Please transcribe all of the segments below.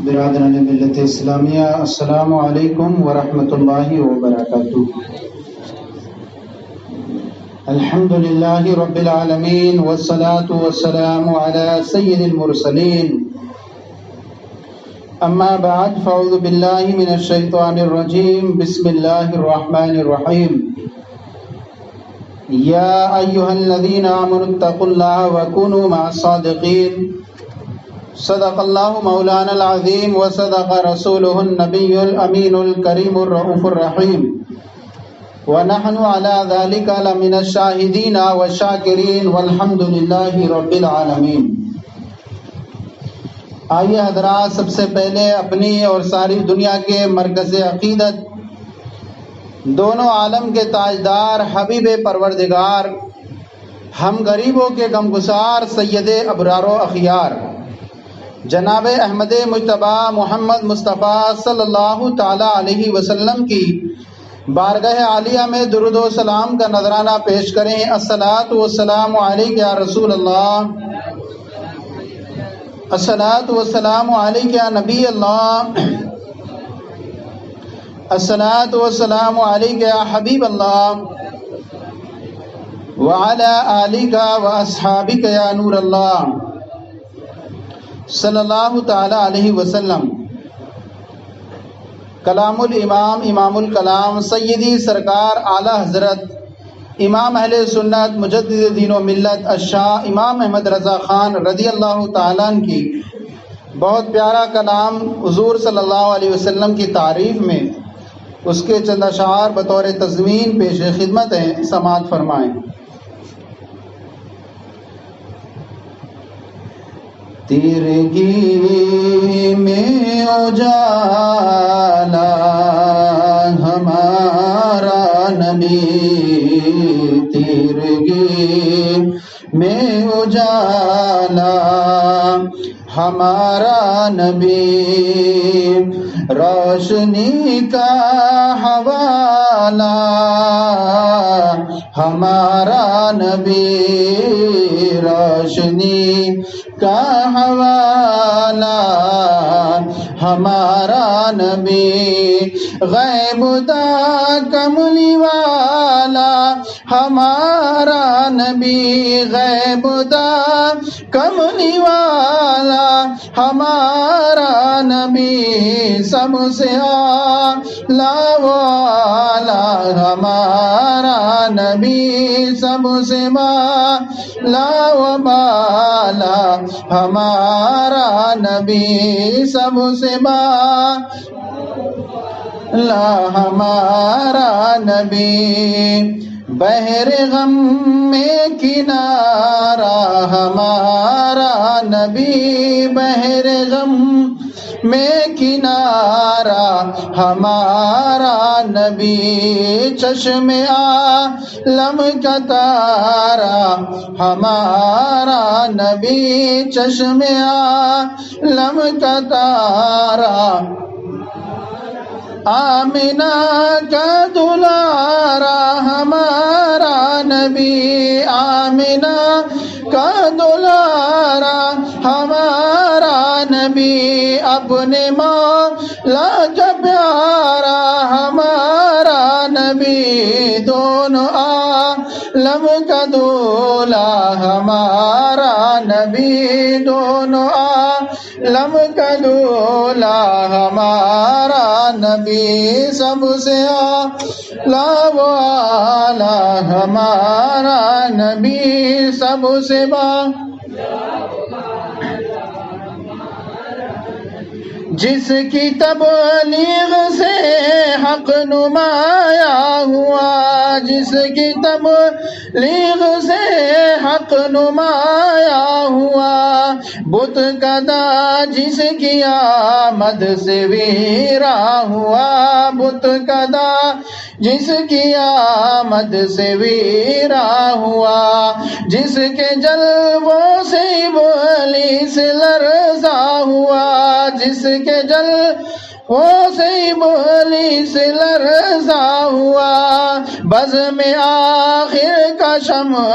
برادران ملت اسلامیہ، السلام علیکم ورحمۃ اللہ وبرکاتہ۔ الحمد للہ رب العالمین والصلاة والسلام علی سید المرسلین، اما بعد فاعوذ باللہ من الشیطان الرجیم، بسم اللہ الرحمن الرحیم۔ یا ایہا الذین آمنوا اتقوا اللہ وکونوا مع الصادقین، صدق اللہ مولانا العظیم وصدق رسولہ النبی الامین الکریم الرؤوف الرحیم، ونحن على ذلك لمن الشاہدین والشاکرین والحمد للہ رب العالمین۔ آئیے حضرات، سب سے پہلے اپنی اور ساری دنیا کے مرکز عقیدت، دونوں عالم کے تاجدار، حبیب پروردگار، ہم غریبوں کے غمگسار، سید ابرار و اخیار، جناب احمد مجتبی محمد مصطفیٰ صلی اللہ تعالی علیہ وسلم کی بارگاہ عالیہ میں درود و سلام کا نذرانہ پیش کریں۔ الصلاۃ والسلام علیک یا رسول اللہ، الصلاۃ والسلام علیک یا نبی اللہ، الصلاۃ والسلام علیک یا حبیب اللہ، وعلی آلک واصحابک یا نور اللہ، صلی اللہ تعالی علیہ وسلم۔ کلام الامام، امام الکلام، سیدی سرکار اعلی حضرت امام اہل سنت مجدد دین و ملت الشاہ امام احمد رضا خان رضی اللہ تعالیٰ عنہ کی بہت پیارا کلام حضور صلی اللہ علیہ وسلم کی تعریف میں اس کے چند اشعار بطور تضمین پیش خدمت ہیں، سماعت فرمائیں۔ تیرگی میں اجالا ہمارا نبی، تیرگی میں اجالا ہمارا نبی، روشنی کا حوالہ ہمارا نبی، روشنی کا حوالہ ہمارا نبی، غیب دا کملی والا ہمارا نبی، غیب دا کملی والا ہمارا نبی، سب سے اعلیٰ والا ہمارا نبی، سب سے اعلیٰ و بالا ہمارا نبی، سب سے اعلیٰ ہمارا نبی، بحر غم میں کنارہ ہمارا نبی، بحر غم میں کنارہ ہمارا نبی، چشم عالم کا تارا ہمارا نبی، چشم عالم کا تارا، آمنہ کا دلارا ہمارا نبی، آمنہ کا دلارا ہمارا نبی، اپنے مولا کا پیارا ہمارا نبی، دونوں عالم کا دولا ہمارا نبی، دونوں عالم کا دولا ہمارا نبی، سب سے اعلیٰ و اعلیٰ ہمارا نبی، سب سے جس کی تبلیغ سے حق نمایاں ہوا، جس کی تبلیغ سے حق نمایاں ہوا، بت کدا جس کی آمد سے ویراں ہوا، بت کدا جس کی آمد سے ویراں ہوا، جس کے جلووں سے ابلیس لرزاں ہوا، جس کے جلووں وہ سے ابلیس لرزا ہوا، بزم آخر کا شمع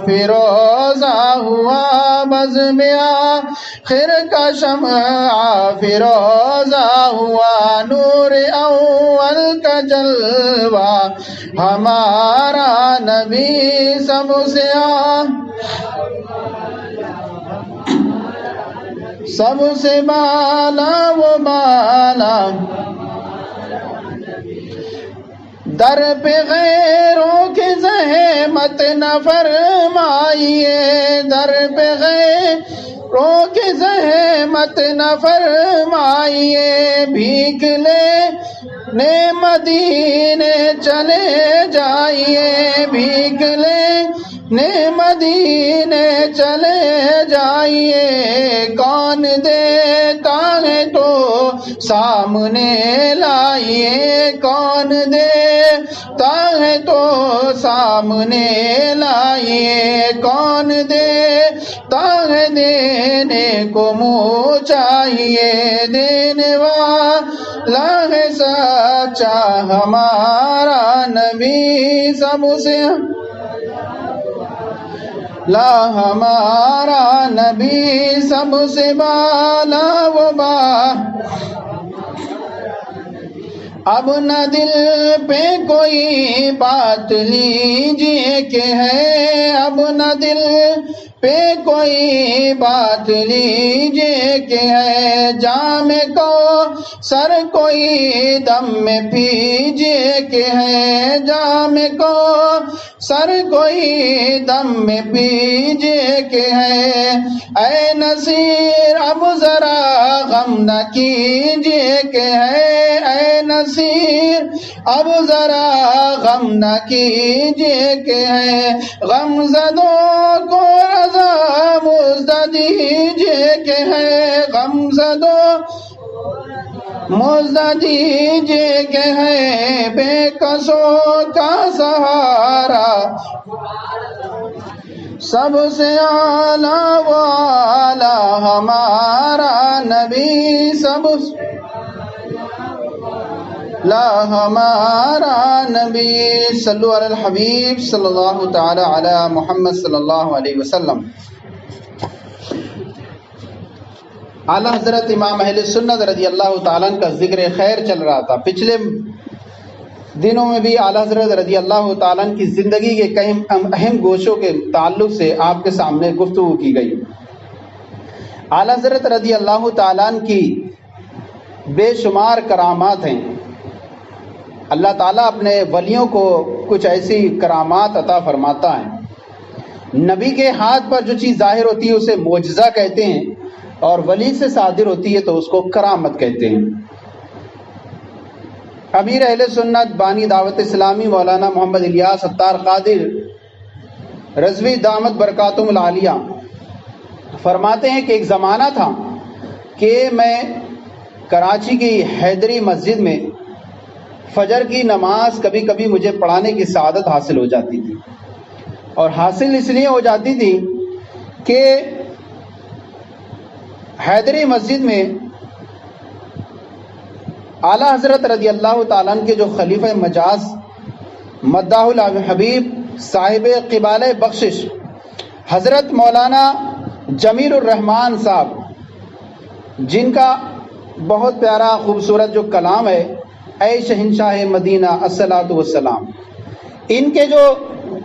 فیروزہ ہوا، بزم آخر کا شمع فیروزہ ہوا، نور اول کا جلوہ ہمارا نبی سب سے سب سے بالا وہ بالا، در پہ غیروں کی زحمت نہ فرمائیے، در پہ غیروں کی زحمت نہ فرمائیے، بھیک لینے مدینے چلے جائیے، بھیک لینے مدینے چلے جائیے، کون دیتا ہے تو سامنے لائیے، کون دیتا ہے تو سامنے لائیے، کون دیتا ہے دینے کو منہ چاہیے، دینے والا ہے سچا ہمارا نبی سب سے لا، ہمارا نبی سب سے بالا وہ اب نہ دل پہ کوئی بات لیجیے کہ ہے، اب نہ دل پہ کوئی بات لیجیے کہ ہے، جام کو سر کوئی دم میں پیجیے کہ ہے، جام کو سر کوئی دم میں پیجیے کہ ہے، اے نصیر اب ذرا غم نہ کیجیے کہ ہے، اے نصیر اب ذرا غم نہ کیجیے کہ ہے، غم زدوں کو رضا مزد دیجیے کہ ہے، غم زدوں مزد دیجیے کہ ہے، بے کسوں کا سہارا سب سے اعلیٰ و اعلیٰ ہمارا نبی سب لا، ہمارا نبی صلو علی الحبیب صلی اللہ تعالی علی محمد صلی اللہ علیہ وسلم۔ اعلیٰ حضرت امام اہل سنت رضی اللہ تعالیٰ کا ذکر خیر چل رہا تھا۔ پچھلے دنوں میں بھی اعلیٰ حضرت رضی اللہ تعالیٰ کی زندگی کے کئی اہم گوشوں کے تعلق سے آپ کے سامنے گفتگو کی گئی۔ اعلیٰ حضرت رضی اللہ تعالیٰ کی بے شمار کرامات ہیں۔ اللہ تعالیٰ اپنے ولیوں کو کچھ ایسی کرامات عطا فرماتا ہے۔ نبی کے ہاتھ پر جو چیز ظاہر ہوتی ہے اسے معجزہ کہتے ہیں، اور ولی سے صادر ہوتی ہے تو اس کو کرامت کہتے ہیں۔ امیر اہل سنت بانی دعوت اسلامی مولانا محمد الیاس ستار قادر رضوی دامت برکاتہم العالیہ فرماتے ہیں کہ ایک زمانہ تھا کہ میں کراچی کی حیدری مسجد میں فجر کی نماز کبھی کبھی مجھے پڑھانے کی سعادت حاصل ہو جاتی تھی، اور حاصل اس لیے ہو جاتی تھی کہ حیدری مسجد میں اعلیٰ حضرت رضی اللہ تعالیٰ کے جو خلیفہ مجاز مداح الحبیب صاحب قبال بخشش حضرت مولانا جمیل الرحمان صاحب، جن کا بہت پیارا خوبصورت جو کلام ہے اے شہنشاہ مدینہ الصلاۃ والسلام، ان کے جو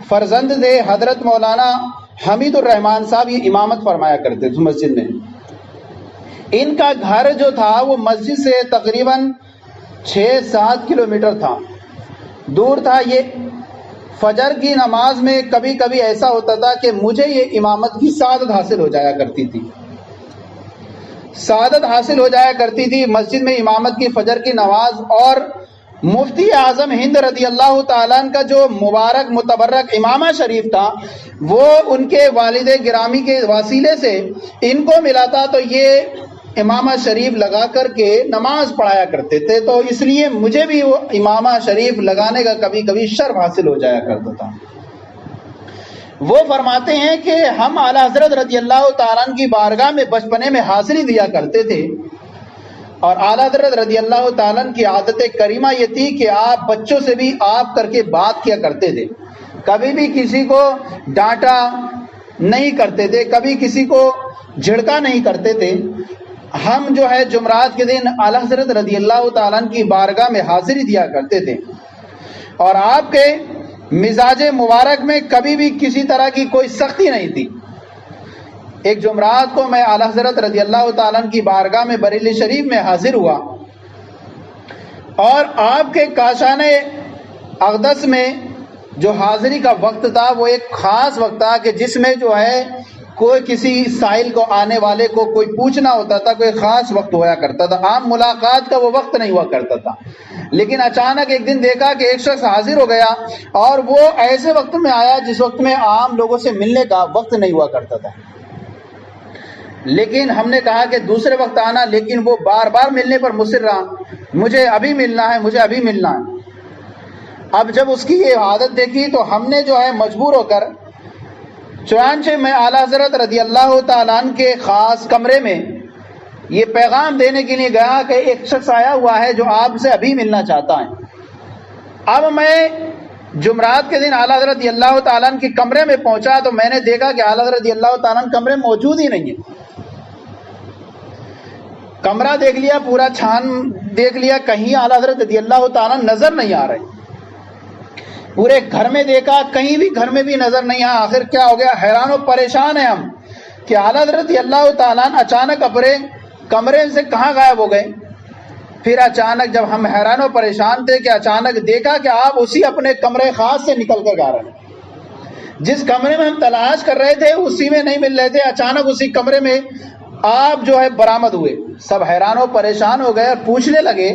فرزند تھے حضرت مولانا حمید الرحمان صاحب یہ امامت فرمایا کرتے تھے مسجد میں۔ ان کا گھر جو تھا وہ مسجد سے تقریباً 6-7 کلومیٹر تھا، دور تھا۔ یہ فجر کی نماز میں کبھی کبھی ایسا ہوتا تھا کہ مجھے یہ امامت کی سعادت حاصل ہو جایا کرتی تھی، سعادت حاصل ہو جایا کرتی تھی مسجد میں امامت کی فجر کی نماز۔ اور مفتی اعظم ہند رضی اللہ تعالیٰ کا جو مبارک متبرک امامہ شریف تھا وہ ان کے والد گرامی کے وسیلے سے ان کو ملا تھا، تو یہ امامہ شریف لگا کر کے نماز پڑھایا کرتے تھے، تو اس لیے مجھے بھی وہ امامہ شریف لگانے کا کبھی کبھی شرف حاصل ہو جایا کرتا تھا۔ وہ فرماتے ہیں کہ ہم اعلیٰ حضرت رضی اللہ تعالیٰ کی بارگاہ میں بچپنے میں حاضری دیا کرتے تھے، اور اعلیٰ حضرت رضی اللہ تعالیٰ کی عادت کریمہ یہ تھی کہ آپ بچوں سے بھی آپ کر کے بات کیا کرتے تھے، کبھی بھی کسی کو ڈانٹا نہیں کرتے تھے، کبھی کسی کو جھڑکا نہیں کرتے تھے۔ ہم جو ہے جمعرات کے دن اعلیٰ حضرت رضی اللہ تعالیٰ کی بارگاہ میں حاضری دیا کرتے تھے، اور آپ کے مزاج مبارک میں کبھی بھی کسی طرح کی کوئی سختی نہیں تھی۔ ایک جمعرات کو میں اعلیٰ حضرت رضی اللہ تعالیٰ کی بارگاہ میں بریلی شریف میں حاضر ہوا، اور آپ کے کاشان اقدس میں جو حاضری کا وقت تھا وہ ایک خاص وقت تھا کہ جس میں جو ہے کوئی کسی سائل کو آنے والے کو کوئی پوچھنا ہوتا تھا، کوئی خاص وقت ہوا کرتا تھا، عام ملاقات کا وہ وقت نہیں ہوا کرتا تھا۔ لیکن اچانک ایک دن دیکھا کہ ایک شخص حاضر ہو گیا، اور وہ ایسے وقت میں آیا جس وقت میں عام لوگوں سے ملنے کا وقت نہیں ہوا کرتا تھا۔ لیکن ہم نے کہا کہ دوسرے وقت آنا، لیکن وہ بار بار ملنے پر مصر رہا، مجھے ابھی ملنا ہے، مجھے ابھی ملنا ہے۔ اب جب اس کی یہ عادت دیکھی تو ہم نے جو ہے مجبور ہو کر، چنانچہ میں اعلیٰ حضرت رضی اللہ تعالیٰ عنہ کے خاص کمرے میں یہ پیغام دینے کے لیے گیا کہ ایک شخص آیا ہوا ہے جو آپ سے ابھی ملنا چاہتا ہے۔ اب میں جمعرات کے دن اعلیٰ حضرت رضی اللہ تعالیٰ عنہ کے کمرے میں پہنچا تو میں نے دیکھا کہ اعلیٰ حضرت رضی اللہ تعالیٰ عنہ کمرے میں موجود ہی نہیں ہے۔ کمرہ دیکھ لیا، پورا چھان دیکھ لیا، کہیں اعلیٰ حضرت رضی اللہ تعالیٰ عنہ نظر نہیں آ رہے۔ پورے گھر میں دیکھا، کہیں بھی گھر میں بھی نظر نہیں آیا۔ آخر کیا ہو گیا؟ حیران و پریشان ہیں ہم کہ اعلیٰ حضرت رضی اللہ تعالیٰ عنہ اچانک اپنے کمرے سے کہاں غائب ہو گئے۔ پھر اچانک جب ہم حیران و پریشان تھے کہ اچانک دیکھا کہ آپ اسی اپنے کمرے خاص سے نکل کر آ رہے ہیں، جس کمرے میں ہم تلاش کر رہے تھے اسی میں نہیں مل رہے تھے، اچانک اسی کمرے میں آپ جو ہے برآمد ہوئے۔ سب حیران و پریشان ہو گئے اور پوچھنے لگے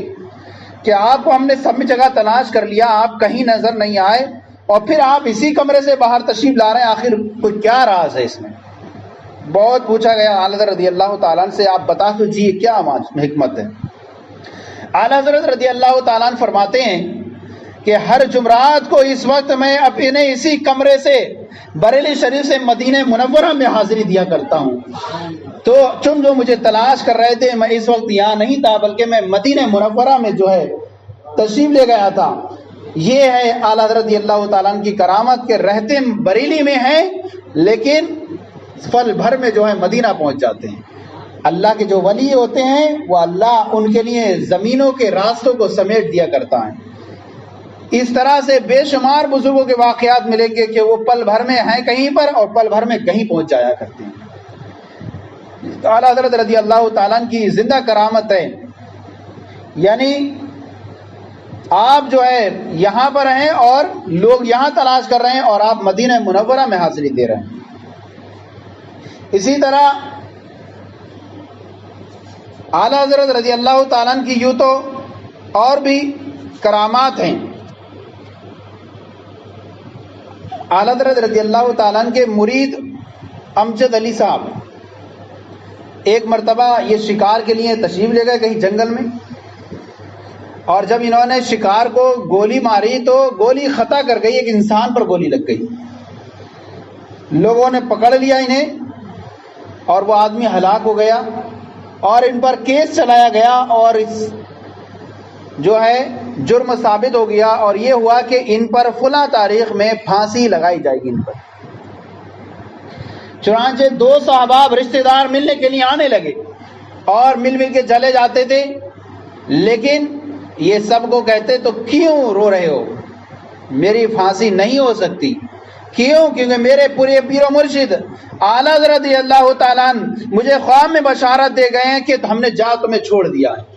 کہ آپ کو ہم نے سب جگہ تلاش کر لیا، آپ کہیں نظر نہیں آئے، اور پھر آپ اسی کمرے سے باہر تشریف لا رہے ہیں، آخر کوئی کیا راز ہے اس میں؟ بہت پوچھا گیا اعلیٰ حضرت رضی اللہ تعالیٰ عنہ سے، آپ بتا تو جی کیا حکمت ہے؟ اعلیٰ حضرت رضی اللہ تعالیٰ عنہ فرماتے ہیں کہ ہر جمعرات کو اس وقت میں اپنے اسی کمرے سے بریلی شریف سے مدینہ منورہ میں حاضری دیا کرتا ہوں، تو تم جو مجھے تلاش کر رہے تھے میں اس وقت یہاں نہیں تھا، بلکہ میں مدینہ منورہ میں جو ہے تشریف لے گیا تھا۔ یہ ہے اعلیٰ حضرت رضی اللہ تعالیٰ عنہ کی کرامت کے رہتے بریلی میں ہیں، لیکن پل بھر میں جو ہے مدینہ پہنچ جاتے ہیں۔ اللہ کے جو ولی ہوتے ہیں وہ اللہ ان کے لیے زمینوں کے راستوں کو سمیٹ دیا کرتا ہے۔ اس طرح سے بے شمار بزرگوں کے واقعات ملیں گے کہ وہ پل بھر میں ہیں کہیں پر اور پل بھر میں کہیں پہنچ جایا کرتے ہیں۔ اعلیٰ حضرت رضی اللہ تعالیٰ عنہ کی زندہ کرامت ہے، یعنی آپ جو ہے یہاں پر ہیں اور لوگ یہاں تلاش کر رہے ہیں، اور آپ مدینہ منورہ میں حاضری دے رہے ہیں۔ اسی طرح اعلیٰ حضرت رضی اللہ تعالیٰ عنہ کی یوں تو اور بھی کرامات ہیں۔ اعلیٰ حضرت رضی اللہ تعالیٰ عنہ کے مرید امجد علی صاحب ایک مرتبہ یہ شکار کے لیے تشریف لے گئے کہیں جنگل میں، اور جب انہوں نے شکار کو گولی ماری تو گولی خطا کر گئی، ایک انسان پر گولی لگ گئی۔ لوگوں نے پکڑ لیا انہیں اور وہ آدمی ہلاک ہو گیا، اور ان پر کیس چلایا گیا اور اس جو ہے جرم ثابت ہو گیا، اور یہ ہوا کہ ان پر فلاں تاریخ میں پھانسی لگائی جائے گی ان پر۔ چنانچہ دو صحابہ رشتہ دار ملنے کے لیے آنے لگے اور مل کے چلے جاتے تھے، لیکن یہ سب کو کہتے تو کیوں رو رہے ہو، میری پھانسی نہیں ہو سکتی۔ کیوں؟ کیونکہ میرے پورے پیر و مرشد اعلیٰ حضرت رضی اللہ تعالیٰ عنہ مجھے خواب میں بشارت دے گئے ہیں کہ ہم نے جا تمہیں چھوڑ دیا ہے۔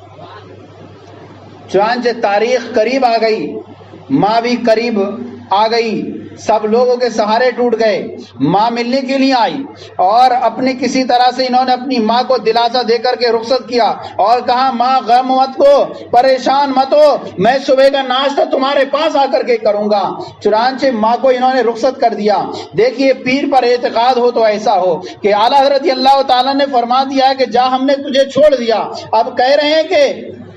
چنانچہ تاریخ قریب آ گئی، ماں بھی قریب آ گئی، سب لوگوں کے سہارے ٹوٹ گئے۔ ماں ملنے کے لیے آئی اور اپنی کسی طرح سے انہوں نے اپنی ماں کو دلاسا دے کر کے رخصت کیا اور کہا ماں غم مت کو، پریشان مت ہو، میں صبح کا ناشتہ تمہارے پاس آ کر کے کروں گا۔ چنانچہ ماں کو انہوں نے رخصت کر دیا۔ دیکھیے پیر پر اعتقاد ہو تو ایسا ہو کہ اعلیٰ حضرت اللہ تعالیٰ نے فرما دیا کہ جا ہم نے تجھے چھوڑ دیا، اب کہہ رہے ہیں کہ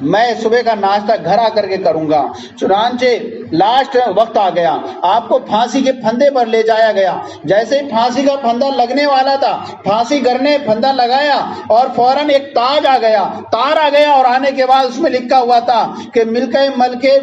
میں صبح کا ناشتہ گھر آ کر کے کروں گا۔ چنانچہ لاسٹ وقت آ گیا، آپ کو پھانسی کے پھندے پر لے جایا گیا۔ جیسے ہی پھانسی کا پھندا لگنے والا تھا، پھانسی کرنے پھندا لگایا اور فوراً ایک تاج آ گیا، تار آ گیا، اور آنے کے بعد اس میں لکھا ہوا تھا کہ ملکہ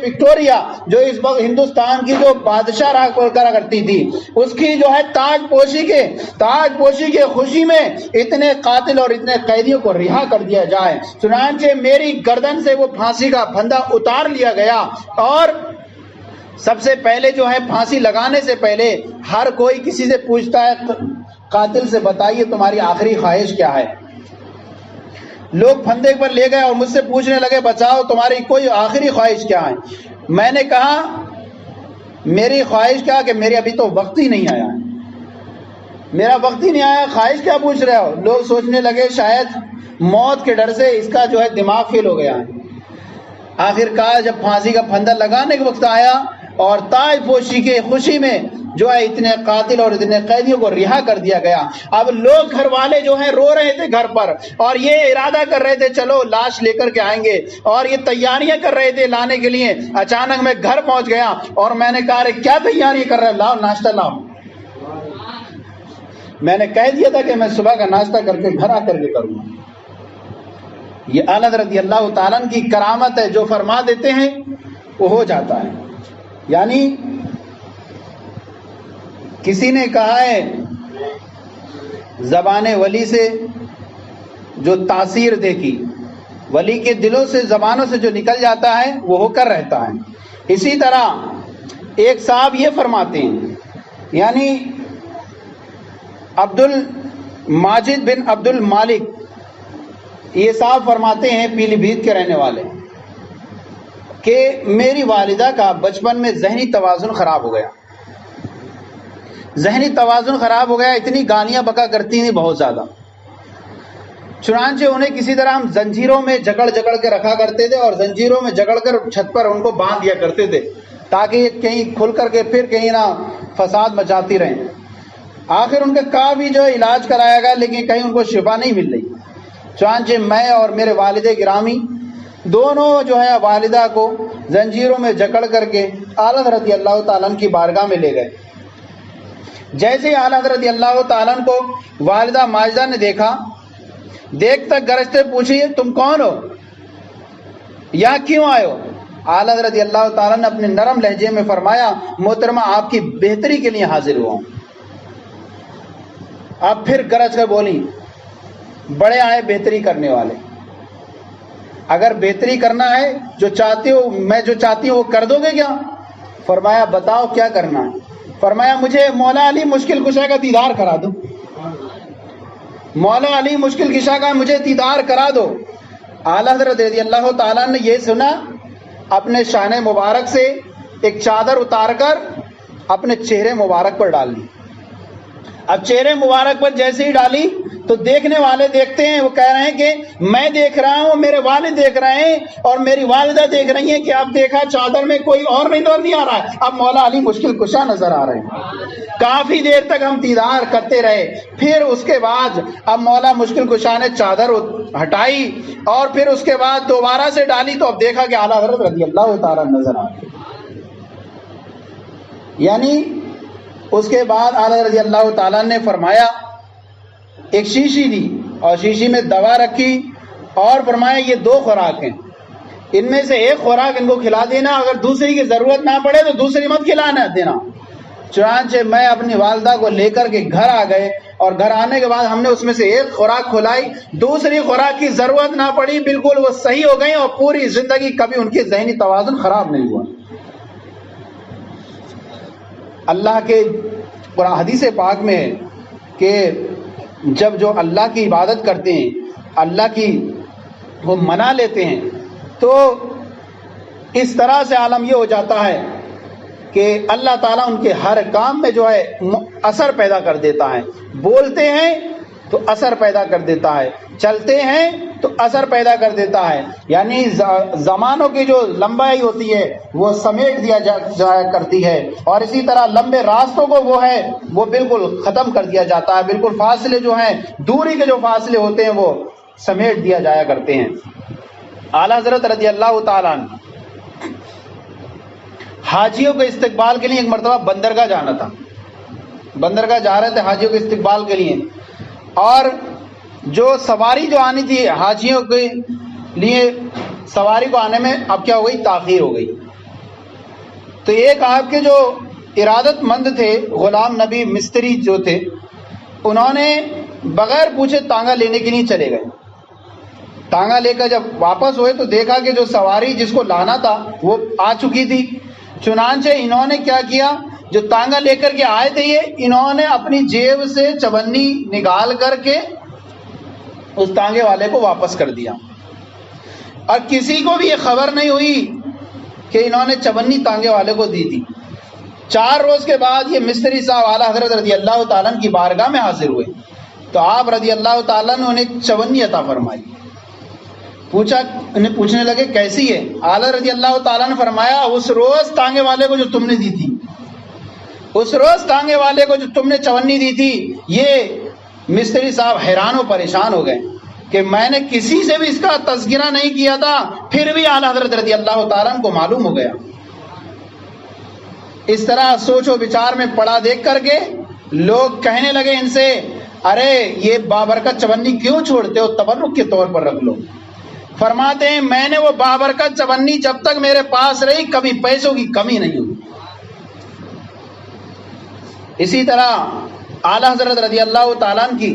وکٹوریا جو اس وقت ہندوستان کی جو بادشاہ رہا کرتی تھی، اس کی جو ہے تاج پوشی کے خوشی میں اتنے قاتل اور اتنے قیدیوں کو رہا کر دیا جائے۔ چنانچہ میری گردن سے وہ پھانسی کا پھندا اتار لیا گیا، اور سب سے پہلے جو ہے پھانسی لگانے سے پہلے ہر کوئی کسی سے پوچھتا ہے قاتل سے بتائیے تمہاری آخری خواہش کیا ہے۔ لوگ پھندے پر لے گئے اور مجھ سے پوچھنے لگے بچاؤ تمہاری کوئی آخری خواہش کیا ہے۔ میں نے کہا میری خواہش کیا کہ میرے ابھی تو وقت ہی نہیں آیا، میرا وقت ہی نہیں آیا، خواہش کیا پوچھ رہے ہو۔ لوگ سوچنے لگے شاید موت کے ڈر سے اس کا جو ہے دماغ فیل ہو گیا ہے۔ آخرکار جب پھانسی کا پھندا لگانے کے وقت آیا اور تاج پوشی کے خوشی میں جو ہے اتنے قاتل اور اتنے قیدیوں کو رہا کر دیا گیا، اب لوگ گھر والے جو ہیں رو رہے تھے گھر پر، اور یہ ارادہ کر رہے تھے چلو لاش لے کر کے آئیں گے، اور یہ تیاریاں کر رہے تھے لانے کے لیے۔ اچانک میں گھر پہنچ گیا اور میں نے کہا کیا تیاری کر رہے، لاؤ ناشتہ لاؤ۔ میں نے کہہ دیا تھا کہ میں صبح کا ناشتہ کر کے گھر آ کر کے کروں گا۔ یہ اعلیٰ رضی اللہ تعالیٰ کی کرامت ہے، جو فرما دیتے ہیں وہ ہو جاتا ہے۔ یعنی کسی نے کہا ہے زبان ولی سے جو تاثیر دیکھی، ولی کے دلوں سے زبانوں سے جو نکل جاتا ہے وہ ہو کر رہتا ہے۔ اسی طرح ایک صاحب یہ فرماتے ہیں، یعنی عبد الماجد بن عبد المالک، یہ صاحب فرماتے ہیں پیلی بھیت کے رہنے والے، کہ میری والدہ کا بچپن میں ذہنی توازن خراب ہو گیا، اتنی گالیاں بکا کرتی تھیں بہت زیادہ۔ چنانچہ انہیں کسی طرح ہم زنجیروں میں جکڑ کے رکھا کرتے تھے، اور زنجیروں میں جکڑ کر چھت پر ان کو باندھ دیا کرتے تھے تاکہ یہ کہیں کھل کر کے پھر کہیں نہ فساد مچاتی رہیں۔ آخر ان کا کافی جو ہے علاج کرایا گیا، لیکن کہیں ان کو شفا نہیں مل رہی۔ چنانچہ میں اور میرے والد گرامی دونوں جو ہے والدہ کو زنجیروں میں جکڑ کر کے اعلیٰ رضی اللہ تعالیٰ کی بارگاہ میں لے گئے۔ جیسے ہی اعلیٰ رضی اللہ تعالیٰ کو والدہ ماجدہ نے دیکھا، دیکھتا گرجتے پوچھی تم کون ہو، یہاں کیوں آئے ہو؟ اعلیٰ رضی اللہ تعالیٰ نے اپنے نرم لہجے میں فرمایا محترمہ آپ کی بہتری کے لیے حاضر ہوا ہوں۔ اب پھر گرج کر بولی بڑے آئے بہتری کرنے والے، اگر بہتری کرنا ہے جو چاہتے ہو، میں جو چاہتی ہوں وہ کر دو گے کیا؟ فرمایا بتاؤ کیا کرنا ہے؟ فرمایا مجھے مولا علی مشکل کشا کا دیدار کرا دو، مولا علی مشکل کشا کا مجھے دیدار کرا دو۔ اعلیٰ حضرت رضی اللہ تعالیٰ نے یہ سنا، اپنے شان مبارک سے ایک چادر اتار کر اپنے چہرے مبارک پر ڈال لی۔ اب چہرے مبارک پر جیسے ہی ڈالی تو دیکھنے والے دیکھتے ہیں، وہ کہہ رہے ہیں کہ میں دیکھ رہا ہوں، میرے والد دیکھ رہے ہیں، اور میری والدہ دیکھ رہی ہیں کہ اب دیکھا چادر میں کوئی اور نہیں آ رہا ہے، اب مولا علی مشکل کشا نظر آ رہے ہیں۔ کافی دیر تک ہم دیدار کرتے رہے، پھر اس کے بعد اب مولا مشکل کشا نے چادر ہٹائی اور پھر اس کے بعد دوبارہ سے ڈالی تو اب دیکھا کہ اعلیٰ حضرت رضی اللہ تعالیٰ نظر آ رہے۔ یعنی اس کے بعد اعلیٰ رضی اللہ تعالیٰ نے فرمایا ایک شیشی دی اور شیشی میں دوا رکھی اور فرمایا یہ 2 خوراک ہیں، ان میں سے ایک خوراک ان کو کھلا دینا، اگر دوسری کی ضرورت نہ پڑے تو دوسری مت کھلانا دینا۔ چنانچہ میں اپنی والدہ کو لے کر کے گھر آ گئے، اور گھر آنے کے بعد ہم نے اس میں سے ایک خوراک کھلائی، دوسری خوراک کی ضرورت نہ پڑی، بالکل وہ صحیح ہو گئی اور پوری زندگی کبھی ان کی ذہنی توازن خراب نہیں ہوا۔ اللہ کے قرآن حدیث پاک میں ہے کہ جب جو اللہ کی عبادت کرتے ہیں، اللہ کی وہ منا لیتے ہیں، تو اس طرح سے عالم یہ ہو جاتا ہے کہ اللہ تعالیٰ ان کے ہر کام میں جو ہے اثر پیدا کر دیتا ہے۔ بولتے ہیں تو اثر پیدا کر دیتا ہے، چلتے ہیں تو اثر پیدا کر دیتا ہے، یعنی زمانوں کی جو لمبائی ہوتی ہے وہ سمیٹ دیا جایا کرتی ہے، اور اسی طرح لمبے راستوں کو وہ بالکل ختم کر دیا جاتا ہے، بالکل فاصلے جو ہیں، دوری کے جو فاصلے ہوتے ہیں وہ سمیٹ دیا جایا کرتے ہیں۔ اعلیٰ حضرت رضی اللہ تعالیٰ حاجیوں کے استقبال کے لیے ایک مرتبہ بندرگاہ جانا تھا، بندرگاہ جا رہے تھے حاجیوں کے استقبال کے لیے، اور جو سواری جو آنی تھی حاجیوں کے لیے، سواری کو آنے میں اب کیا ہو گئی، تاخیر ہو گئی۔ تو ایک آپ کے جو ارادت مند تھے غلام نبی مستری جو تھے، انہوں نے بغیر پوچھے تانگا لینے کے لیے چلے گئے۔ تانگا لے کر جب واپس ہوئے تو دیکھا کہ جو سواری جس کو لانا تھا وہ آ چکی تھی۔ چنانچہ انہوں نے کیا کیا، جو تانگا لے کر کے آئے تھے انہوں نے اپنی جیب سے چونی نکال کر کے اس تانگے والے کو واپس کر دیا، اور کسی کو بھی یہ خبر نہیں ہوئی کہ انہوں نے چونی تانگے والے کو دی تھی۔ 4 روز کے بعد یہ مستری صاحب اعلیٰ حضرت رضی اللہ تعالیٰ کی بارگاہ میں حاضر ہوئے تو آپ رضی اللہ تعالیٰ نے انہیں چونی عطا فرمائی۔ انہیں پوچھنے لگے کیسی ہے؟ اعلیٰ رضی اللہ تعالیٰ نے فرمایا اس روز تانگے والے کو جو تم نے دی تھی، اس روز تانگے والے کو جو تم نے چونی دی تھی۔ یہ مستری صاحب حیران و پریشان ہو گئے کہ میں نے کسی سے بھی اس کا تذکرہ نہیں کیا تھا، پھر بھی اعلیٰ حضرت رضی اللہ تعالیٰ کو معلوم ہو گیا۔ اس طرح سوچ و بچار میں پڑا دیکھ کر کے لوگ کہنے لگے ان سے، ارے یہ بابرکت چونی کیوں چھوڑتے ہو، تبرک کے طور پر رکھ لو۔ فرماتے ہیں میں نے وہ بابرکت چونی جب تک میرے پاس رہی کبھی پیسوں کی کمی نہیں ہوئی۔ اسی طرح اعلیٰ حضرت رضی اللہ تعالیٰ کی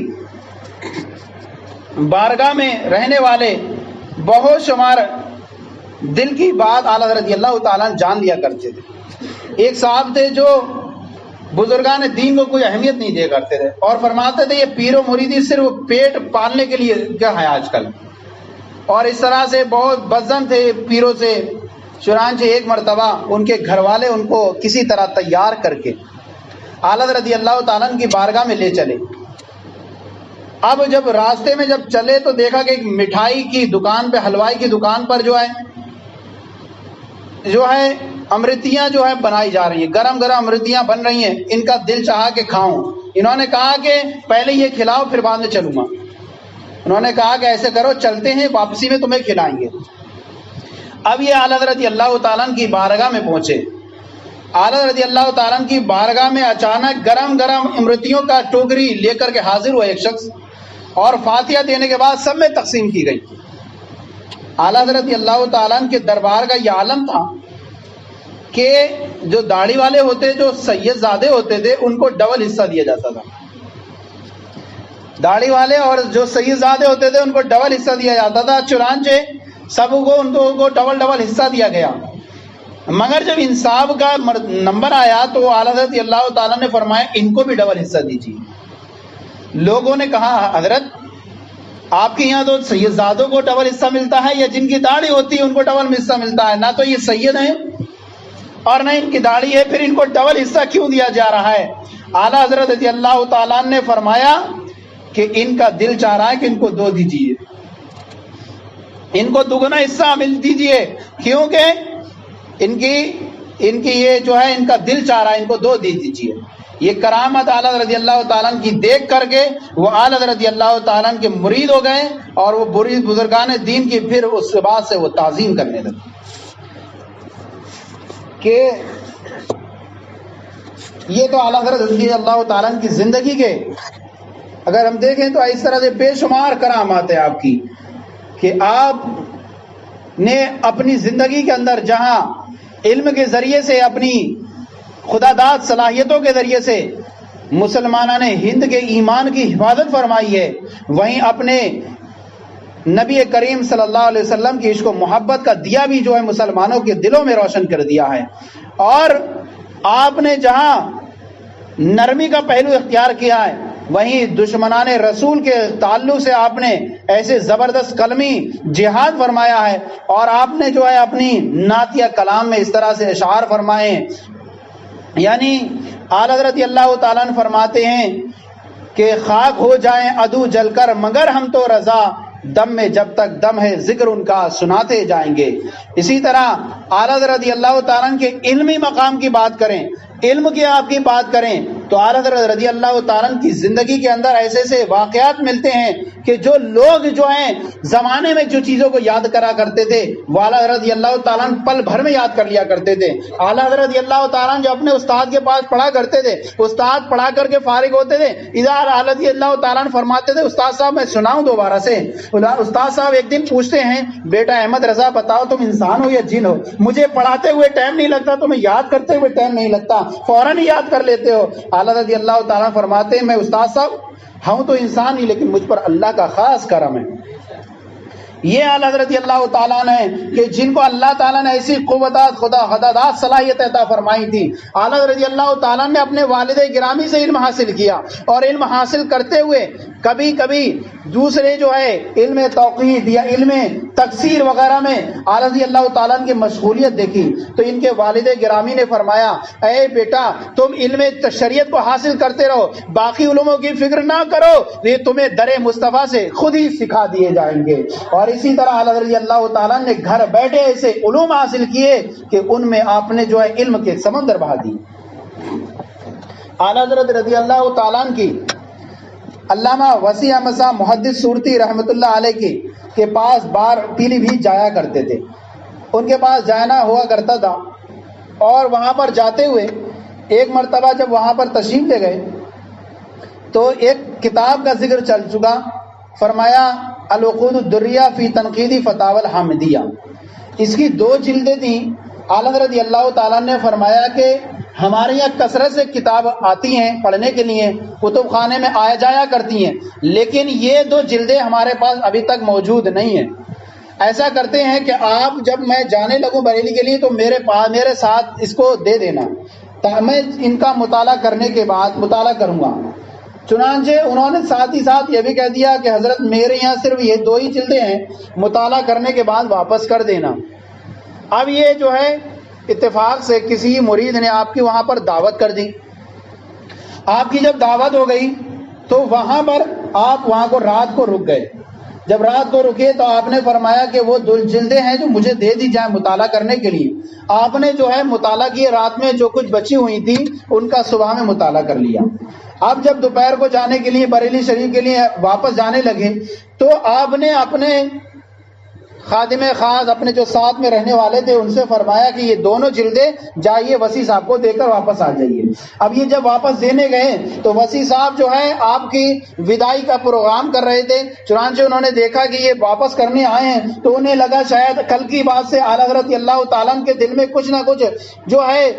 بارگاہ میں رہنے والے بہت شمار دل کی بات اعلیٰ حضرت رضی اللہ تعالیٰ جان لیا کرتے تھے۔ ایک صاحب تھے جو بزرگان دین کو کوئی اہمیت نہیں دیا کرتے تھے اور فرماتے تھے یہ پیر و مریدی صرف پیٹ پالنے کے لیے کیا ہے آج کل، اور اس طرح سے بہت بزن تھے پیروں سے۔ چنانچہ ایک مرتبہ ان کے گھر والے ان کو کسی طرح تیار کر کے اعلیٰ رضی اللہ تعالیٰ کی بارگاہ میں لے چلے۔ اب جب راستے میں جب چلے تو دیکھا کہ ایک مٹھائی کی دکان پہ، حلوائی کی دکان پر جو ہے امرتیاں جو ہے بنائی جا رہی ہیں، گرم گرم امرتیاں بن رہی ہیں۔ ان کا دل چاہا کہ کھاؤں، انہوں نے کہا کہ پہلے یہ کھلاؤ پھر بعد میں چلوں گا۔ انہوں نے کہا کہ ایسے کرو چلتے ہیں، واپسی میں تمہیں کھلائیں گے۔ اب یہ اعلیٰ رضی اللہ تعالیٰ کی بارگاہ میں پہنچے۔ اعلیٰ رضی اللہ تعالیٰ کی بارگاہ میں اچانک گرم گرم امرتیوں کا ٹوکری لے کر کے حاضر ہوا ایک شخص، اور فاتحہ دینے کے بعد سب میں تقسیم کی گئی۔ اعلیٰ رضی اللہ تعالیٰ کے دربار کا یہ عالم تھا کہ جو داڑھی والے ہوتے، جو سید زادے ہوتے تھے، ان کو ڈبل حصہ دیا جاتا تھا۔ داڑھی والے اور جو سید زادے ہوتے تھے ان کو ڈبل حصہ دیا جاتا تھا۔ چنانچہ سب کو ان کو ڈبل حصہ دیا گیا، مگر جب انصاف کا نمبر آیا تو اعلیٰ رضی اللہ تعالیٰ نے فرمایا ان کو بھی ڈبل حصہ دیجیے۔ لوگوں نے کہا حضرت آپ کے یہاں تو سید زادوں کو ڈبل حصہ ملتا ہے، یا جن کی داڑھی ہوتی ہے ان کو ڈبل حصہ ملتا ہے، نہ تو یہ سید ہیں اور نہ ان کی داڑھی ہے، پھر ان کو ڈبل حصہ کیوں دیا جا رہا ہے؟ اعلیٰ حضرت رضی اللہ تعالیٰ نے فرمایا کہ ان کا دل چاہ رہا ہے کہ ان کو 2 دیجیے، ان کو دگنا حصہ دیجیے، کیونکہ ان کی یہ جو ہے ان کا دل چاہ رہا ہے، ان کو 2 دے دیجیے۔ یہ کرامت اعلیٰ رضی اللہ تعالیٰ کی دیکھ کر کے وہ اعلیٰ رضی اللہ تعالیٰ کے مرید ہو گئے، اور وہ بزرگان دین کی پھر اس کے بعد سے وہ تعظیم کرنے لگے۔ کہ یہ تو اعلیٰ حضرت رضی اللہ تعالیٰ کی زندگی کے اگر ہم دیکھیں تو اس طرح سے بے شمار کرامات ہیں آپ کی، کہ آپ نے اپنی زندگی کے اندر جہاں علم کے ذریعے سے، اپنی خدا داد صلاحیتوں کے ذریعے سے مسلمانان ہند کے ایمان کی حفاظت فرمائی ہے، وہیں اپنے نبی کریم صلی اللہ علیہ وسلم کی عشق و محبت کا دیا بھی جو ہے مسلمانوں کے دلوں میں روشن کر دیا ہے۔ اور آپ نے جہاں نرمی کا پہلو اختیار کیا ہے، وہیں دشمنان رسول کے تعلق سے آپ نے ایسے زبردست کلمی جہاد فرمایا ہے، اور آپ نے جو ہے اپنی نعتیہ کلام میں اس طرح سے اشعار فرمائے، یعنی اعلیٰ رضی اللہ تعالیٰ فرماتے ہیں کہ خاک ہو جائیں عدو جل کر مگر ہم تو رضا، دم میں جب تک دم ہے ذکر ان کا سناتے جائیں گے۔ اسی طرح اعلیٰ رضی اللہ تعالیٰ کے علمی مقام کی بات کریں، علم کی آپ کی بات کریں تو اعلیٰ حضرت رضی اللہ تعالیٰ کی زندگی کے اندر ایسے ایسے واقعات ملتے ہیں کہ جو لوگ جو ہیں زمانے میں جو چیزوں کو یاد کرا کرتے تھے وہ اعلیٰ حضرت رضی اللہ تعالیٰ پل بھر میں یاد کر لیا کرتے تھے. اعلیٰ حضرت رضی اللہ تعالیٰ جو اپنے استاد کے پاس پڑھا کرتے تھے, استاد پڑھا کر کے فارغ ہوتے تھے, ادھر اعلیٰ رضی اللہ تعالیٰ فرماتے تھے استاد صاحب میں سناؤں دوبارہ سے. استاد صاحب ایک دن پوچھتے ہیں بیٹا احمد رضا بتاؤ تم انسان ہو یا جن ہو؟ مجھے پڑھاتے ہوئے ٹائم نہیں لگتا, تمہیں یاد کرتے ہوئے ٹائم نہیں لگتا, فوراً ہی یاد کر لیتے ہو. اعلیٰ رضی اللہ تعالیٰ فرماتے ہیں میں استاد صاحب ہوں تو انسان ہی, لیکن مجھ پر اللہ کا خاص کرم ہے. یہ اعلیٰ حضرت رضی اللہ تعالیٰ نے کہ جن کو اللہ تعالیٰ نے ایسی قوتات خدادات صلاحیت عطا فرمائی تھی. اعلیٰ حضرت رضی اللہ تعالیٰ نے اپنے والد گرامی سے علم حاصل کیا, اور علم حاصل کرتے ہوئے کبھی کبھی دوسرے جو ہے علم توقید یا علم تفسیر وغیرہ میں اعلیٰ رضی اللہ تعالیٰ کی مشغولیت دیکھی تو ان کے والد گرامی نے فرمایا اے بیٹا تم علم شریعت کو حاصل کرتے رہو, باقی علوموں کی فکر نہ کرو, یہ تمہیں در مصطفیٰ سے خود ہی سکھا دیے جائیں گے. اور اسی طرح اعلیٰ رضی اللہ تعالیٰ نے گھر بیٹھے ایسے علوم حاصل کیے کہ ان میں آپ نے جو ہے علم کے سمندر بہا دی. اعلیٰ حضرت رضی اللہ تعالیٰ کی علامہ وسیع احمد صاحب محدث صورتی رحمۃ اللہ علیہ کے پاس بار پیلی بھی جایا کرتے تھے. ان کے پاس جانا ہوا کرتا تھا, اور وہاں پر جاتے ہوئے ایک مرتبہ جب وہاں پر تشریف لے گئے تو ایک کتاب کا ذکر چل چکا. فرمایا العقود الدریہ فی تنقیدی فتاوی الحامدیہ, اس کی 2 جلدیں تھیں. اعلیٰ رضی اللہ تعالیٰ نے فرمایا کہ ہمارے یہاں کثرت سے کتاب آتی ہیں پڑھنے کے لیے, کتب خانے میں آیا جایا کرتی ہیں, لیکن یہ 2 جلدیں ہمارے پاس ابھی تک موجود نہیں ہیں. ایسا کرتے ہیں کہ آپ جب میں جانے لگوں بریلی کے لیے تو میرے ساتھ اس کو دے دینا, میں ان کا مطالعہ کرنے کے بعد مطالعہ کروں گا. چنانچہ انہوں نے ساتھ ہی ساتھ یہ بھی کہہ دیا کہ حضرت میرے یہاں صرف یہ 2 ہی جلدیں ہیں, مطالعہ کرنے کے بعد واپس کر دینا. اب یہ جو ہے اتفاق سے کسی مرید نے آپ کی وہاں پر دعوت کر دی. آپ کی جب دعوت ہو گئی تو وہاں پر آپ وہاں کو رات کو رک گئے. جب رات کو رکے تو آپ نے فرمایا کہ وہ 2 جلدیں ہیں جو مجھے دے دی جائیں مطالعہ کرنے کے لیے. آپ نے جو ہے مطالعہ کیے, رات میں جو کچھ بچی ہوئی تھی ان کا صبح میں مطالعہ کر لیا. اب جب دوپہر کو جانے کے لیے بریلی شریف کے لیے واپس جانے لگے تو آپ نے اپنے خادم خاص اپنے جو ساتھ میں رہنے والے تھے ان سے فرمایا کہ یہ 2 جلدیں جائیے وسیع صاحب کو دے کر واپس آ جائیے. اب یہ جب واپس دینے گئے تو وسیع صاحب جو ہے آپ کی وداعی کا پروگرام کر رہے تھے. چنانچہ انہوں نے دیکھا کہ یہ واپس کرنے آئے ہیں تو انہیں لگا شاید کل کی بات سے اعلیٰ حضرت اللہ تعالیٰ کے دل میں کچھ نہ کچھ جو ہے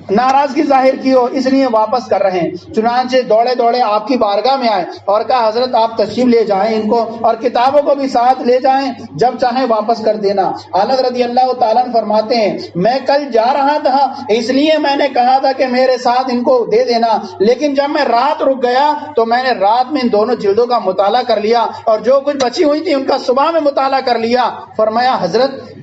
ناراضگی ظاہر کی ہو, اس لیے واپس کر رہے ہیں. چنانچہ دوڑے دوڑے آپ کی بارگاہ میں آئے اور کہا حضرت آپ تشریف لے جائیں ان کو, اور کتابوں کو بھی ساتھ لے جائیں, جب چاہیں واپس کر دینا. اعلیٰ رضی اللہ تعالیٰ فرماتے ہیں میں کل جا رہا تھا اس لیے میں نے کہا تھا کہ میرے ساتھ ان کو دے دینا, لیکن جب میں رات رک گیا تو میں نے رات میں ان 2 جلدوں کا مطالعہ کر لیا, اور جو کچھ بچی ہوئی تھی ان کا صبح میں مطالعہ کر لیا. فرمایا حضرت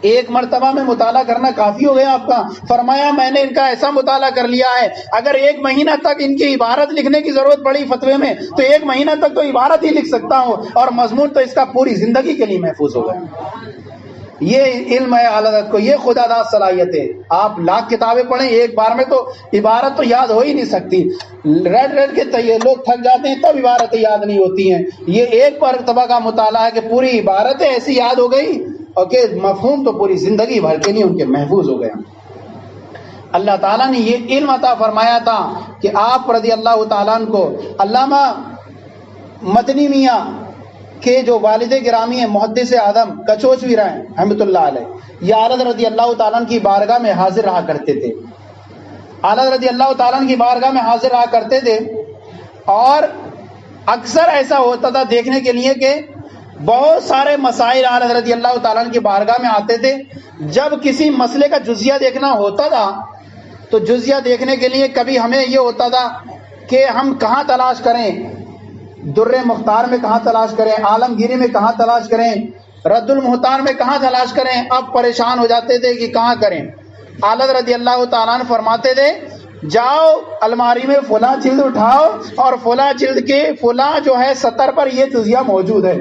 ایک مرتبہ میں مطالعہ کرنا کافی ہو گیا آپ کا؟ فرمایا میں نے ان کا ایسا مطالعہ کر لیا ہے اگر 1 مہینہ تک ان کی عبارت لکھنے کی ضرورت پڑی فتوے میں تو 1 مہینہ تک تو عبارت ہی لکھ سکتا ہوں, اور مضمون تو اس کا پوری زندگی کے لیے محفوظ ہو گیا. یہ علم ہے اعلیٰ حضرت کو, یہ خدا داد صلاحیت ہے. آپ لاکھ کتابیں پڑھیں ایک بار میں تو عبارت تو یاد ہو ہی نہیں سکتی. ریڈ کے لوگ تھک جاتے ہیں تب عبارتیں یاد نہیں ہوتی ہیں. یہ ایک مرتبہ کا مطالعہ ہے کہ پوری عبارتیں ایسی یاد ہو گئی اور کہ مفہوم تو پوری زندگی بھر کے لیے ان کے محفوظ ہو گیا. اللہ تعالیٰ نے یہ علم عطا فرمایا تھا کہ آپ رضی اللہ تعالیٰ کو علامہ مدنی میاں کے جو والد گرامی ہیں محدث اعظم کچوچوی رائے رحمۃ اللہ علیہ, یہ اعلیٰ رضی اللہ تعالیٰ کی بارگاہ میں حاضر رہا کرتے تھے. اعلیٰ رضی اللہ تعالیٰ کی بارگاہ میں حاضر رہا کرتے تھے, اور اکثر ایسا ہوتا تھا دیکھنے کے لیے کہ بہت سارے مسائل اعلیٰ رضی اللہ تعالیٰ کی بارگاہ میں آتے تھے. جب کسی مسئلے کا جزیہ دیکھنا ہوتا تھا تو جزیہ دیکھنے کے لیے کبھی ہمیں یہ ہوتا تھا کہ ہم کہاں تلاش کریں, در مختار میں کہاں تلاش کریں, عالمگیری میں کہاں تلاش کریں, رد المحتار میں کہاں تلاش کریں. اب پریشان ہو جاتے تھے کہ کہاں کریں. اعلیٰ رضی اللہ تعالیٰ فرماتے تھے جاؤ الماری میں فلاں جلد اٹھاؤ اور فلاں جلد کے فلاں جو ہے سطر پر یہ جزیہ موجود ہے.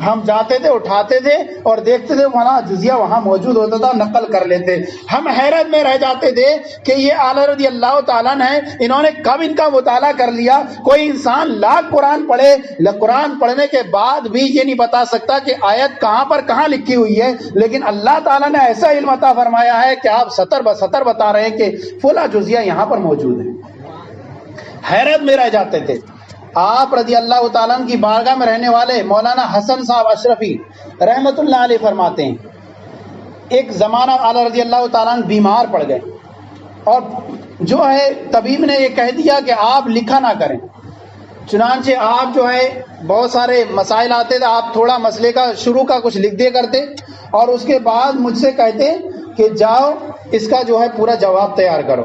ہم جاتے تھے, اٹھاتے تھے اور دیکھتے تھے وہاں جزیہ وہاں موجود ہوتا تھا, نقل کر لیتے. ہم حیرت میں رہ جاتے تھے کہ یہ اعلیٰ رضی اللہ تعالیٰ نے انہوں نے کب ان کا مطالعہ کر لیا. کوئی انسان لاکھ قرآن پڑھے, قرآن پڑھنے کے بعد بھی یہ نہیں بتا سکتا کہ آیت کہاں پر کہاں لکھی ہوئی ہے, لیکن اللہ تعالیٰ نے ایسا علم عطا فرمایا ہے کہ آپ سطر بسطر بتا رہے ہیں کہ فلاں جزیہ یہاں پر موجود ہے. حیرت میں رہ جاتے تھے. آپ رضی اللہ تعالیٰ کی بارگاہ میں رہنے والے مولانا حسن صاحب اشرفی رحمت اللہ علیہ فرماتے ہیں, ایک زمانہ اعلیٰ رضی اللہ تعالیٰ بیمار پڑ گئے اور جو ہے طبیب نے یہ کہہ دیا کہ آپ لکھا نہ کریں. چنانچہ آپ جو ہے بہت سارے مسائل آتے تھے, آپ تھوڑا مسئلے کا شروع کا کچھ لکھ دیا کرتے اور اس کے بعد مجھ سے کہتے کہ جاؤ اس کا جو ہے پورا جواب تیار کرو.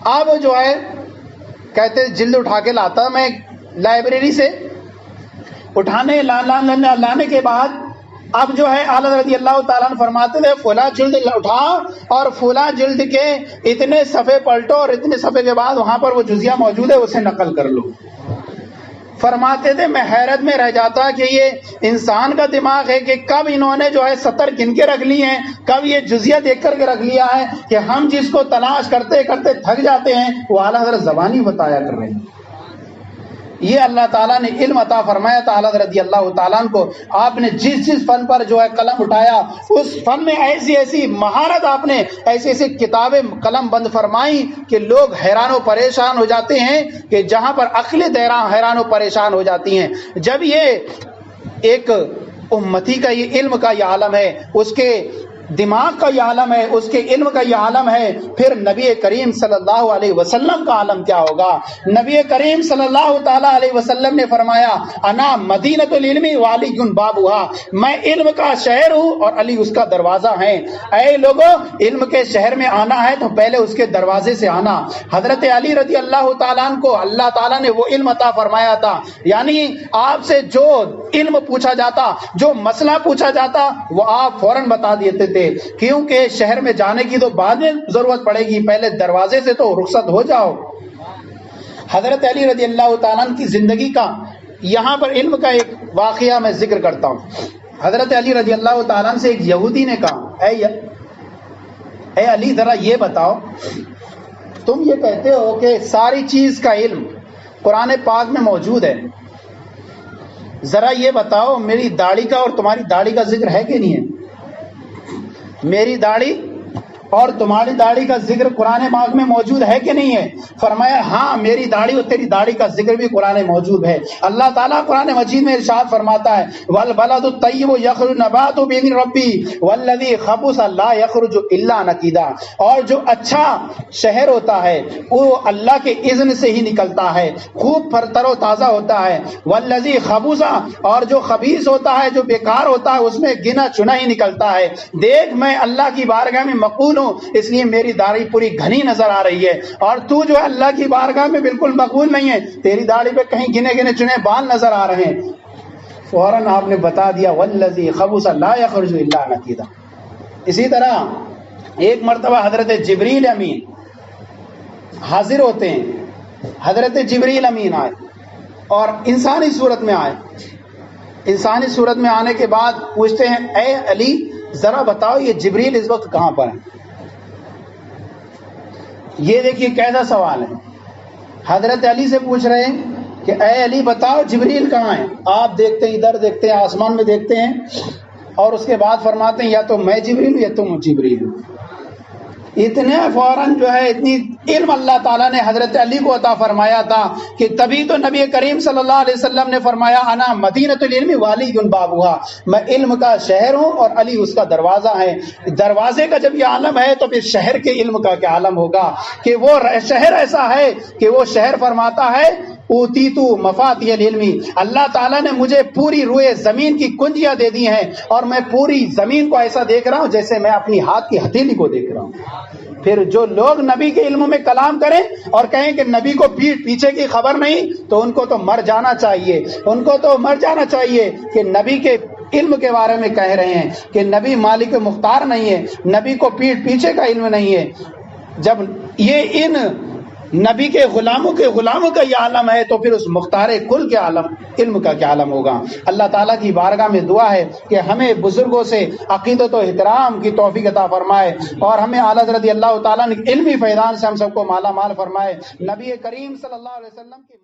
اب جو ہے کہتے جلد اٹھا کے لاتا میں لائبریری سے, لانے کے بعد اب جو ہے اعلیٰ رضی اللہ تعالیٰ فرماتے تھے فلاں جلد اٹھا اور فلاں جلد کے اتنے صفحے پلٹو اور اتنے صفحے کے بعد وہاں پر وہ جزیہ موجود ہے اسے نقل کر لو. فرماتے تھے میں حیرت میں رہ جاتا کہ یہ انسان کا دماغ ہے کہ کب انہوں نے جو ہے سطر گن کے رکھ لی ہیں, کب یہ جزیہ دیکھ کر کے رکھ لیا ہے کہ ہم جس کو تلاش کرتے کرتے تھک جاتے ہیں وہ اعلیٰ حضرت زبانی بتایا کر رہے ہیں. یہ اللہ تعالیٰ نے علم عطا فرمایا تھا اعلیٰ رضی اللہ تعالیٰ کو. آپ نے جس فن پر جو ہے قلم اٹھایا اس فن میں ایسی ایسی مہارت, آپ نے ایسی ایسی کتابیں قلم بند فرمائی کہ لوگ حیران و پریشان ہو جاتے ہیں, کہ جہاں پر عقل حیران و پریشان ہو جاتی ہیں. جب یہ ایک امتی کا یہ علم کا یہ عالم ہے, اس کے دماغ کا یہ عالم ہے, اس کے علم کا یہ عالم ہے, پھر نبی کریم صلی اللہ علیہ وسلم کا عالم کیا ہوگا. نبی کریم صلی اللہ تعالیٰ علیہ وسلم نے فرمایا انا مدینۃ العلم وعلی بابھا, میں علم کا شہر ہوں اور علی اس کا دروازہ ہیں. اے لوگوں, علم کے شہر میں آنا ہے تو پہلے اس کے دروازے سے آنا. حضرت علی رضی اللہ تعالیٰ کو اللہ تعالیٰ نے وہ علم عطا فرمایا تھا, یعنی آپ سے جو علم پوچھا جاتا, جو مسئلہ پوچھا جاتا وہ آپ فوراً بتا دیتے تھے, کیونکہ شہر میں جانے کی تو بعد میں ضرورت پڑے گی, پہلے دروازے سے تو رخصت ہو جاؤ. حضرت علی رضی اللہ تعالیٰ کی زندگی کا یہاں پر علم کا ایک واقعہ میں ذکر کرتا ہوں. حضرت علی رضی اللہ تعالیٰ سے ایک یہودی نے کہا اے علی ذرا یہ بتاؤ, تم یہ کہتے ہو کہ ساری چیز کا علم قرآن پاک میں موجود ہے, ذرا یہ بتاؤ میری داڑھی کا اور تمہاری داڑھی کا ذکر ہے کہ نہیں ہے؟ میری داڑھی اور تمہاری داڑھی کا ذکر قرآن پاک میں موجود ہے کہ نہیں ہے؟ فرمایا ہاں, میری داڑھی اور تیری داڑھی کا ذکر بھی قرآن موجود ہے. اللہ تعالیٰ قرآن مجید میں ارشاد فرماتا ہے والبلد الطیب یخرج نباتہ بإذن ربی والذی خبث لا یخرج الا نکدا, اور جو اچھا شہر ہوتا ہے وہ اللہ کے اذن سے ہی نکلتا ہے, خوب تر و تازہ ہوتا ہے. والذی خبث, اور جو خبیث ہوتا ہے, جو بیکار ہوتا ہے, اس میں گنا چنا ہی نکلتا ہے. دیکھ میں اللہ کی بارگاہ میں مقبول, اس لیے میری داڑھی پوری گھنی نظر آ رہی ہے, اور تو جو ہے اللہ کی بارگاہ میں بالکل مقبول نہیں ہے, تیری داڑھی پہ کہیں گنے گنے چنے بال نظر آ رہے ہیں. فوراً آپ نے بتا دیا والذی خبث لا یخرج الا نکدا. اسی طرح ایک مرتبہ حضرت جبریل امین حاضر ہوتے ہیں. حضرت جبریل امین آئے اور انسانی صورت میں آئے. انسانی صورت میں آنے کے بعد پوچھتے ہیں اے علی ذرا بتاؤ یہ جبریل اس وقت کہاں پر ہے؟ یہ دیکھیے کیسا سوال ہے. حضرت علی سے پوچھ رہے ہیں کہ اے علی بتاؤ جبریل کہاں ہے؟ آپ دیکھتے ہیں ادھر, دیکھتے ہیں آسمان میں دیکھتے ہیں, اور اس کے بعد فرماتے ہیں یا تو میں جبریل ہوں یا تم جبریل ہوں. اتنے فوراً جو ہے اتنی علم اللہ تعالیٰ نے حضرت علی کو عطا فرمایا تھا کہ تبھی تو نبی کریم صلی اللہ علیہ وسلم نے فرمایا انا مدینۃ العلم وعلی بابھا, میں علم کا شہر ہوں اور علی اس کا دروازہ ہے. دروازے کا جب یہ عالم ہے تو پھر شہر کے علم کا کیا عالم ہوگا کہ وہ شہر ایسا ہے کہ وہ شہر فرماتا ہے اوتیتو مفاتیح العلم, اللہ تعالیٰ نے مجھے پوری روئے زمین کی کنجیاں دے دی ہیں اور میں پوری زمین کو ایسا دیکھ رہا ہوں جیسے میں اپنی ہاتھ کی ہتھیلی کو دیکھ رہا ہوں. پھر جو لوگ نبی کے علم میں کلام کریں اور کہیں کہ نبی کو پیٹھ پیچھے کی خبر نہیں, تو ان کو تو مر جانا چاہیے, ان کو تو مر جانا چاہیے کہ نبی کے علم کے بارے میں کہہ رہے ہیں کہ نبی مالک مختار نہیں ہے, نبی کو پیٹھ پیچھے کا علم نہیں ہے. جب یہ ان نبی کے غلاموں کا یہ عالم ہے تو پھر اس مختار کل کے عالم علم کا کیا عالم ہوگا۔ اللہ تعالیٰ کی بارگاہ میں دعا ہے کہ ہمیں بزرگوں سے عقیدت و احترام کی توفیق عطا فرمائے اور ہمیں اعلیٰ رضی اللہ تعالیٰ نے علمی فیضان سے ہم سب کو مالا مال فرمائے۔ نبی کریم صلی اللہ علیہ وسلم کی